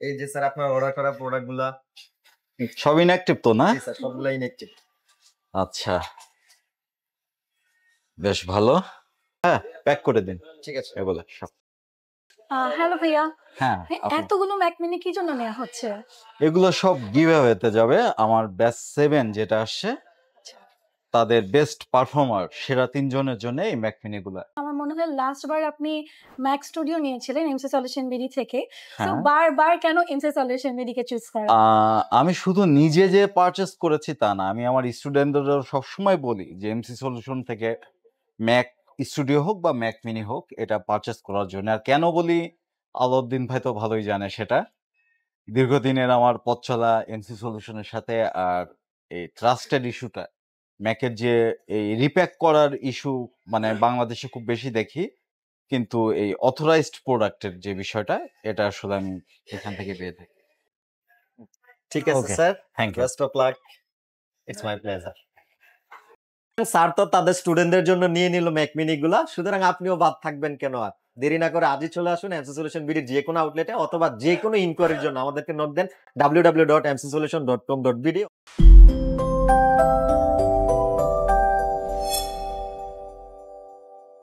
এই যে স্যার আপনার অর্ডার করা প্রোডাক্ট গুলা সব ইনঅ্যাক্টিভ তো না? জি স্যার সবগুলা ইনঅ্যাক্টিভ। আচ্ছা, বেশ ভালো। হ্যাঁ, প্যাক করে দিন ঠিক আছে। এগুলো সব। হ্যালো ভাইয়া। হ্যাঁ, এতগুলো ম্যাক মিনি কি জন্য নেওয়া হচ্ছে? এগুলো সব গিভঅ্যাওয়েতে যাবে। আমার ব্যাচ 7 যেটা আসছে তাদের বেস্ট পারফর্মার সেরা 3 জনের জন্য এই ম্যাক মিনি গুলা। আমার মনে হয় লাস্ট বার আপনি ম্যাক স্টুডিও নিয়েছিলেন এমসি সলিউশন বিডি থেকে। তো হ্যাঁ। বারবার কেন এমসি সলিউশন বিডি কে চুজ করেন? আমি শুধু নিজে যে পারচেজ করেছি তা না, আমি আমার স্টুডেন্টদের সবসময় বলি যে এমসি সলিউশন থেকে ম্যাক স্টুডিও হোক বা ম্যাক মিনি হোক এটা পারচেজ করার জন্য। আর কেন বলি আলাউদ্দিন ভাই তো ভালোই জানে সেটা। দীর্ঘদিনের আমার পথ চলা এমসি সলিউশনের সাথে। আর এই ট্রাস্টেড ইস্যুটা ম্যাকের যে এই রিপ্যাক করার ইস্যু মানে বাংলাদেশে খুব বেশি দেখি, কিন্তু এই অথরাইজড প্রোডাক্টের যে বিষয়টা এটা আসলে আমি এখান থেকে পেয়ে থাকি। ঠিক আছে Okay. Sir, thank you. Best of luck, it's my pleasure. Sir তো তাদের স্টুডেন্টদের জন্য নিয়ে নিল ম্যাক মিনি গুলা, সুতরাং আপনিও বাদ থাকবেন কেন? আর দেরি না করে আজই চলে আসুন এমসি সলিউশন বিডির যে কোনো আউটলেটে, অথবা যে কোনো ইনকোয়ারির জন্য আমাদেরকে নক দেন www.mcsolution.com.bd।